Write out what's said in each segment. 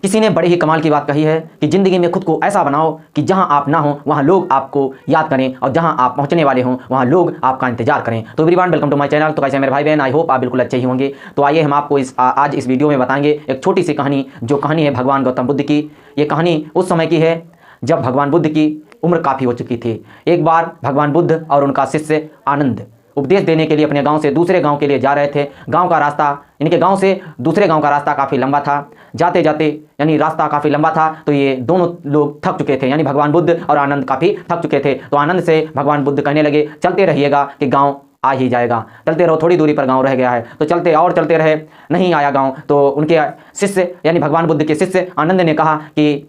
किसी ने बड़े ही कमाल की बात कही है कि ज़िंदगी में खुद को ऐसा बनाओ कि जहां आप ना हो वहां लोग आपको याद करें और जहां आप पहुंचने वाले हों वहां लोग आपका इंतजार करें। तो everyone welcome to my channel. तो कैसे मेरे भाई बहन, आई होप आप बिल्कुल अच्छे ही होंगे। तो आइए हम आपको आज इस वीडियो में बताएंगे एक छोटी सी कहानी, जो कहानी है भगवान गौतम बुद्ध की। ये कहानी उस समय की है जब भगवान बुद्ध की उम्र काफ़ी हो चुकी थी। एक बार भगवान बुद्ध और उनका शिष्य आनंद उपदेश देने के लिए अपने गांव से दूसरे गांव के लिए जा रहे थे। गांव का रास्ता, इनके गांव से दूसरे गांव का रास्ता काफ़ी लंबा था। जाते जाते यानी रास्ता काफ़ी लंबा था तो ये दोनों लोग थक चुके थे, यानी भगवान बुद्ध और आनंद काफ़ी थक चुके थे। तो आनंद से भगवान बुद्ध कहने लगे, चलते रहिएगा कि गाँव आ ही जाएगा, चलते रहो, थोड़ी दूरी पर गांव रह गया है। तो चलते रहे, नहीं आया गांव। तो उनके शिष्य यानी भगवान बुद्ध के शिष्य आनंद ने कहा कि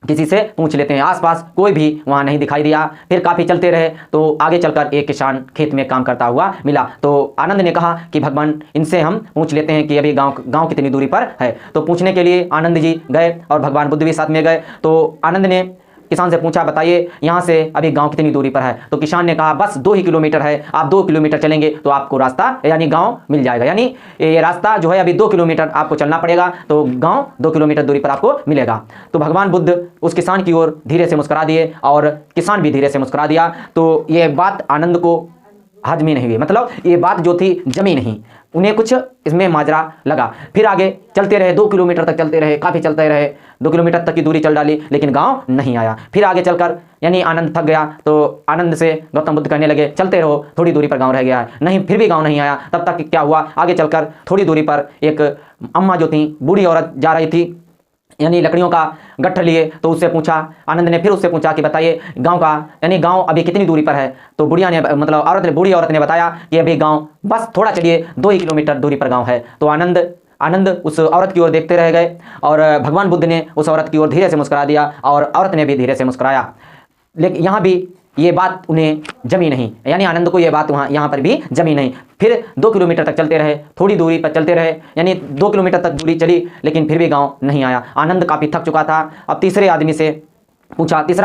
किसी से पूछ लेते हैं। आसपास कोई भी वहाँ नहीं दिखाई दिया। फिर काफ़ी चलते रहे तो आगे चलकर एक किसान खेत में काम करता हुआ मिला। तो आनंद ने कहा कि भगवान इनसे हम पूछ लेते हैं कि अभी गांव कितनी दूरी पर है। तो पूछने के लिए आनंद जी गए और भगवान बुद्ध भी साथ में गए। तो आनंद ने किसान से पूछा, बताइए यहाँ से अभी गांव कितनी दूरी पर है। तो किसान ने कहा बस 2 ही किलोमीटर है, आप 2 किलोमीटर चलेंगे तो आपको रास्ता यानी गांव मिल जाएगा। यानी ये रास्ता जो है अभी 2 किलोमीटर आपको चलना पड़ेगा तो गांव 2 किलोमीटर दूरी पर आपको मिलेगा। तो भगवान बुद्ध उस किसान की ओर धीरे से मुस्कुरा दिए और किसान भी धीरे से मुस्कुरा दिया। तो ये बात आनंद को हजम ही नहीं हुई, मतलब ये बात जो थी जमी नहीं, उन्हें कुछ इसमें माजरा लगा। फिर आगे चलते रहे, 2 किलोमीटर तक चलते रहे, काफ़ी चलते रहे, 2 किलोमीटर तक की दूरी चल डाली लेकिन गांव नहीं आया। फिर आगे चलकर यानी आनंद थक गया तो आनंद से गौतम बुद्ध कहने लगे, चलते रहो, थोड़ी दूरी पर गांव रह गया है। नहीं, फिर भी गांव नहीं आया। तब तक क्या हुआ, आगे चलकर थोड़ी दूरी पर एक अम्मा जो थी, बूढ़ी औरत जा रही थी यानी लकड़ियों का गट्ठर लिए। तो उससे पूछा, आनंद ने फिर उससे पूछा कि बताइए गांव अभी कितनी दूरी पर है। तो बूढ़ी औरत ने बताया कि अभी गांव बस थोड़ा चलिए 2 ही किलोमीटर दूरी पर गांव है। तो आनंद उस औरत की ओर देखते रह गए और भगवान बुद्ध ने उस औरत की ओर धीरे से मुस्कुरा दिया और औरत ने भी धीरे से मुस्कुराया। लेकिन यहाँ भी ये बात उन्हें जमी नहीं, यानी आनंद को ये बात यहाँ पर भी जमी नहीं। फिर 2 किलोमीटर तक चलते रहे, थोड़ी दूरी पर चलते रहे, यानी 2 किलोमीटर तक दूरी चली लेकिन फिर भी गांव नहीं आया। आनंद काफ़ी थक चुका था। अब तीसरा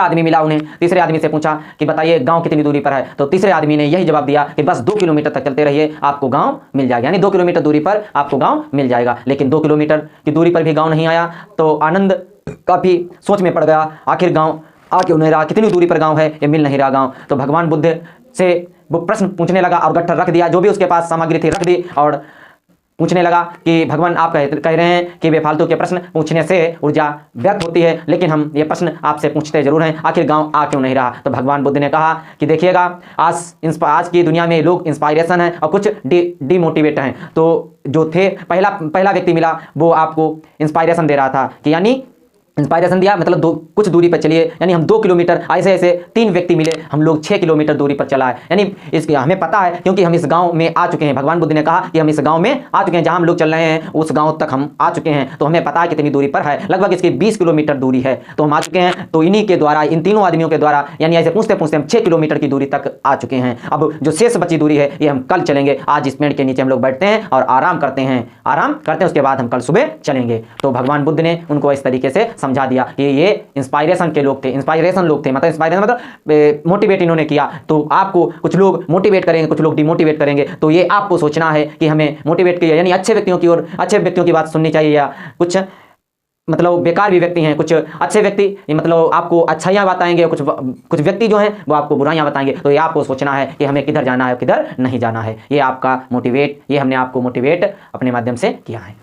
आदमी मिला उन्हें। तीसरे आदमी से पूछा कि बताइए गांव कितनी दूरी पर है। तो तीसरे आदमी ने यही जवाब दिया कि बस 2 किलोमीटर तक चलते रहिए, आपको गांव मिल जाएगा, यानी 2 किलोमीटर दूरी पर आपको गांव मिल जाएगा। लेकिन 2 किलोमीटर की दूरी पर भी गांव नहीं आया। तो आनंद काफ़ी सोच में पड़ गया, आखिर गांव आ क्यों नहीं रहा, कितनी दूरी पर गांव है, ये मिल नहीं रहा गांव। तो भगवान बुद्ध से वो प्रश्न पूछने लगा और गट्ठर रख दिया, जो भी उसके पास सामग्री थी रख दी और पूछने लगा कि भगवान आप कह रहे हैं कि बेफालतू के प्रश्न पूछने से ऊर्जा व्यर्थ होती है, लेकिन हम ये प्रश्न आपसे पूछते जरूर हैं, आखिर गांव आ क्यों नहीं रहा। तो भगवान बुद्ध ने कहा कि देखिएगा, आज की दुनिया में लोग इंस्पायरेशन हैं और कुछ डिमोटिवेट हैं। तो जो थे पहला व्यक्ति मिला वो आपको इंस्पायरेशन दे रहा था कि यानी इंस्पायरेशन दिया मतलब कुछ दूरी पर चलिए, यानी हम 2 किलोमीटर, ऐसे 3 व्यक्ति मिले, हम लोग 6 किलोमीटर दूरी पर चला है। यानी इसके हमें पता है क्योंकि हम इस गांव में आ चुके हैं। भगवान बुद्ध ने कहा कि हम इस गांव में आ चुके हैं, जहां हम लोग चल रहे हैं उस गांव तक हम आ चुके हैं। तो हमें पता है कितनी दूरी पर है, लगभग इसकी 20 किलोमीटर दूरी है। तो हम आ चुके हैं। तो इन्हीं के द्वारा, इन तीनों आदमियों के द्वारा, यानी ऐसे पूछते पूछते हम 6 किलोमीटर की दूरी तक आ चुके हैं। अब जो शेष बची दूरी है ये हम कल चलेंगे। आज इस पेड़ के नीचे हम लोग बैठते हैं और आराम करते हैं, उसके बाद हम कल सुबह चलेंगे। तो भगवान बुद्ध ने उनको इस तरीके से समझा दिया कि ये इंस्पायरेशन लोग थे, मतलब इंस्पायरेशन मतलब मोटिवेट इन्होंने किया। तो आपको कुछ लोग मोटिवेट करेंगे, कुछ लोग डिमोटिवेट करेंगे। तो ये आपको सोचना है कि हमें मोटिवेट किया, यानी अच्छे व्यक्तियों की बात सुननी चाहिए, या कुछ मतलब बेकार भी व्यक्ति हैं, कुछ अच्छे व्यक्ति मतलब आपको अच्छाइयाँ बताएंगे, कुछ व्यक्ति जो हैं वो आपको बुराइयाँ बताएंगे। तो ये आपको सोचना है कि हमें किधर जाना है, किधर नहीं जाना है। ये हमने आपको मोटिवेट अपने माध्यम से किया है।